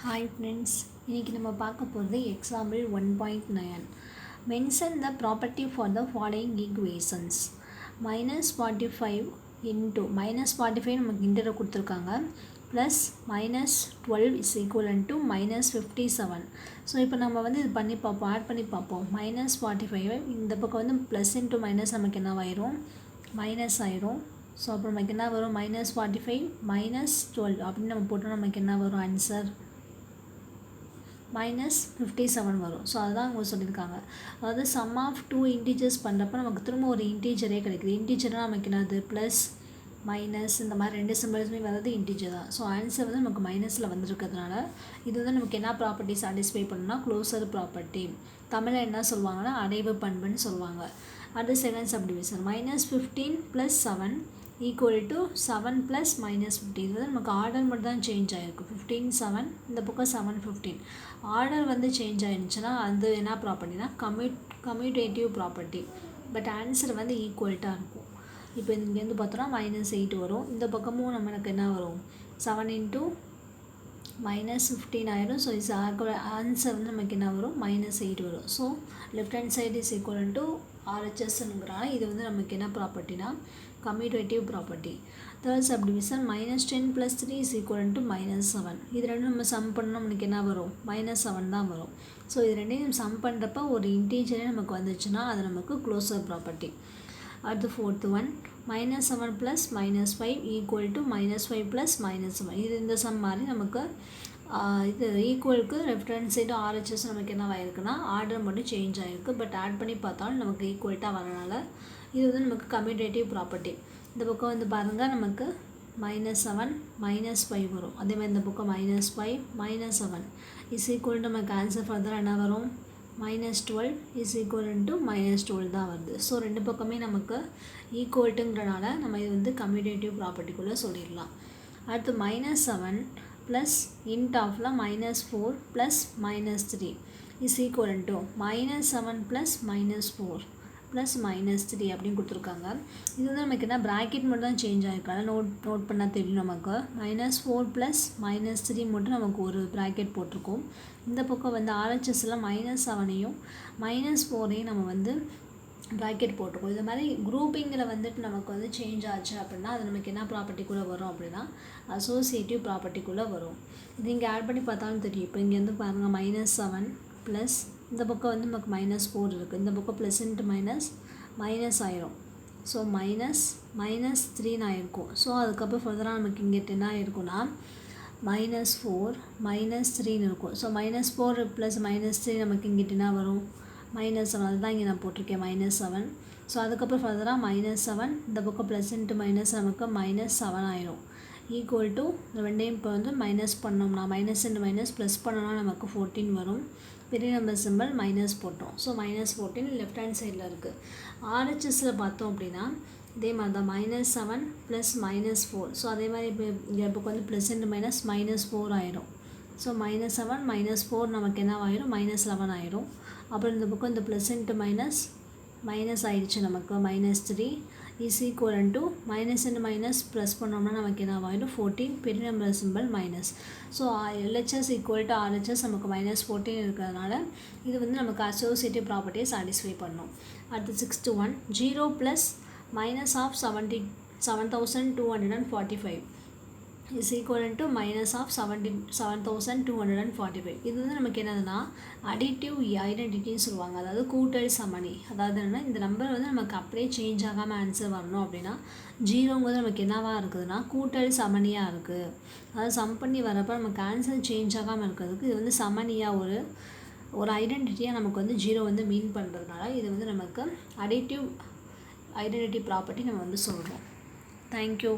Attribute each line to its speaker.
Speaker 1: Hi friends, இன்னைக்கு நம்ம பார்க்க போகிறது example 1.9. Mention the property for the following equations. -45 into -45 நமக்கு இன்டர் கொடுத்துருக்காங்க plus -12 is equivalent to -57. So இப்போ நம்ம வந்து இது பண்ணி பார்ப்போம், ஆட் பண்ணி பார்ப்போம். -45 இந்த பக்கம் வந்து ப்ளஸ் இன்ட்டு மைனஸ் நமக்கு என்ன ஆயிரும், மைனஸ் ஆயிரும். ஸோ அப்புறம் நமக்கு என்ன வரும், -45 -12 அப்படின்னு நம்ம போட்டோம், நமக்கு என்ன வரும் ஆன்சர் -57 வரும். ஸோ அதுதான் அவங்க சொல்லியிருக்காங்க. அதாவது சம் ஆஃப் டூ இன்டீஜர்ஸ் பண்ணுறப்ப நமக்கு திரும்ப ஒரு இன்டீஜரே கிடைக்குது. இன்டீஜர்னால் நமக்கு என்னது ப்ளஸ் மைனஸ் இந்த மாதிரி ரெண்டு சிம்பிள்ஸுமே வர்றது இன்டீஜர் தான். ஸோ ஆன்சர் வந்து நமக்கு மைனஸில் வந்துருக்கிறதுனால இது வந்து நமக்கு என்ன ப்ராப்பர்ட்டி சாட்டிஸ்ஃபை பண்ணணும்னா க்ளோசர் ப்ராப்பர்ட்டி. தமிழில் என்ன சொல்லுவாங்கன்னா அடைவு பண்புன்னு சொல்லுவாங்க. அடுத்து செகண்ட் சப்டிவிஷன் -15 + 7 ஈக்குவல் டு 7 + -15. இது வந்து நமக்கு ஆர்டர் மட்டும் தான் சேஞ்ச் ஆகிருக்கு. 15 7 இந்த பக்கம் 7 15. ஆர்டர் வந்து சேஞ்ச் ஆகிருந்துச்சுன்னா அது என்ன ப்ராப்பர்ட்டினா கம்யூட்டேட்டிவ் ப்ராப்பர்ட்டி. பட் ஆன்சர் வந்து ஈக்குவல்ட்டாக இருக்கும். இப்போ இங்கேருந்து பார்த்தோன்னா -8 வரும். இந்த பக்கமும் நமக்கு என்ன வரும், 7 × -15 ஆயிரும். ஸோ இஸ் ஆன்சர் வந்து நமக்கு என்ன வரும், -8 வரும். So left hand side is equal to RHSங்கிறாங்க. இது வந்து நமக்கு என்ன ப்ராப்பர்ட்டினா commutative property. Third subdivision -10 + 3 is equal to -7. இது ரெண்டும் நம்ம சம் பண்ணோம், நமக்கு என்ன வரும், -7 தான் வரும். ஸோ இது ரெண்டையும் நம்ம சம் பண்ணுறப்ப ஒரு இன்டீஜரே நமக்கு வந்துச்சுன்னா அது நமக்கு க்ளோசர் ப்ராப்பர்ட்டி. அடுத்து ஃபோர்த் ஒன் -7 + -5 ஈக்குவல் டு -5 + -7. இது இந்த சம் மாதிரி நமக்கு இது ஈக்குவலுக்கு லெஃப்ட் ஹேண்ட் சைடு RHS நமக்கு என்ன ஆகிருக்குன்னா ஆர்டர் மட்டும் சேஞ்ச் ஆகிருக்கு. பட் ஆட் பண்ணி பார்த்தாலும் நமக்கு ஈக்குவல்ட்டாக வரனால இது வந்து நமக்கு கம்யூட்டேட்டிவ் ப்ராப்பர்ட்டி. இந்த பக்கம் வந்து பாருங்கள், நமக்கு -7 -5 வரும். அதேமாதிரி இந்த பக்கம் -5 -7 இஸ் ஈக்குவல் டு நமக்கு ஆன்சர் ஃபர்தராக என்ன வரும், -12 இஸ் ஈக்குவல் டு -12 தான் வருது. ஸோ ரெண்டு பக்கமே நமக்கு ஈக்குவல்ட்டுங்கிறனால நம்ம இது வந்து கம்யூட்டேட்டிவ் ப்ராப்பர்ட்டிக்குள்ளே சொல்லிடலாம். அடுத்து -7 ப்ளஸ் இன்ட் ஆஃபில் -4 plus -3 is equal to -7 plus -4 plus -3 அப்படின்னு கொடுத்துருக்காங்க. இது வந்து நமக்கு என்ன ப்ராக்கெட் மட்டும் தான் சேஞ்ச் ஆகிருக்காங்க. நோட் பண்ணால் தெரியும் நமக்கு. -4 ப்ளஸ் -3 மட்டும் நமக்கு ஒரு ப்ராக்கெட் போட்டிருக்கோம். இந்த பக்கம் வந்து RHSல -7ஐயும் -4ஐயும் நம்ம வந்து ப்ராக்கெட் போட்டிருக்கோம். இது மாதிரி குரூப்பிங்கில் வந்துட்டு நமக்கு வந்து சேஞ்ச் ஆச்சு அப்படின்னா அது நமக்கு என்ன ப்ராப்பர்ட்டிக்குள்ளே வரும் அப்படின்னா அசோசியேட்டிவ் ப்ராப்பர்ட்டிக்குள்ளே வரும். இது இங்கே ஆட் பண்ணி பார்த்தாலும் தெரியும். இப்போ இங்கேருந்து பாருங்கள், -7 ப்ளஸ் இந்த பக்கம் வந்து நமக்கு -4 இருக்குது. இந்த பக்கம் ப்ளஸ் இன்ட்டு மைனஸ் ஆயிரும். ஸோ -3 ஆயிருக்கும். ஸோ அதுக்கப்புறம் ஃபர்தராக நமக்கு இங்கே என்ன ஆயிருக்கும்னா -4 -3 இருக்கும். ஸோ -4 ப்ளஸ் -3 நமக்கு இங்கிட்ட என்ன வரும், -7. அதுதான் இங்கே நான் போட்டிருக்கேன் -7. ஸோ அதுக்கப்புறம் ஃபர்தராக -7 இந்த பக்கம் ப்ளஸ் இன்ட்டு மைனஸ் நமக்கு -7 ஆயிரும். ஈக்குவல் டு ரெண்டையும் இப்போ வந்து மைனஸ் பண்ணோம்னா மைனஸ் இன்ட்டு மைனஸ் ப்ளஸ் பண்ணோம்னா நமக்கு 14 வரும். பெரிய நம்பர் சிம்பிள் மைனஸ் போட்டோம். ஸோ -14 லெஃப்ட் ஹேண்ட் சைடில் இருக்குது. RHSல பார்த்தோம் அப்படின்னா இதே மாதிரி தான் -7 ப்ளஸ் -4. ஸோ அதே மாதிரி இப்போ இங்கே இப்போ வந்து ப்ளஸ் இன்ட்டு மைனஸ் -4 ஆயிரும். ஸோ -7 -4 நமக்கு என்ன ஆயிரும், -11 ஆயிரும். அப்புறம் இந்த பக்கம் இந்த ப்ளஸ் இன்ட்டு மைனஸ் ஆயிடுச்சு நமக்கு -3 is equal to minus into minus plus பண்ணோம்னா நமக்கு என்ன ஆகிடும் 14. பெரிய number simple minus. So LHS equal to RHS நமக்கு -14 இருக்கிறதுனால இது வந்து நமக்கு அசோசியேட்டிவ் ப்ராப்பர்ட்டியை சாட்டிஸ்ஃபை பண்ணும். அடுத்து 6th one 0 plus -7245 is equal to -7245. இது வந்து நமக்கு என்னதுன்னா அடிட்டிவ் ஐடென்டிட்டின்னு சொல்லுவாங்க. அதாவது கூட்டல் சமணி. அதாவது என்னென்னா இந்த நம்பர் வந்து நமக்கு அப்படியே சேஞ்ச் ஆகாமல் ஆன்சர் வரணும் அப்படின்னா 0ங்கிறது நமக்கு என்னவாக இருக்குதுன்னா கூட்டல் சமணியாக இருக்குது. அதாவது சம் பண்ணி வரப்போ நமக்கு ஆன்சர் சேஞ்ச் ஆகாமல் இருக்கிறதுக்கு இது வந்து சமணியாக ஒரு ஐடென்டிட்டியாக நமக்கு வந்து 0 வந்து மீன் பண்ணுறதுனால இது வந்து நமக்கு அடிட்டிவ் ஐடென்டிட்டி ப்ராப்பர்ட்டி நம்ம வந்து சொல்கிறோம். தேங்க்யூ.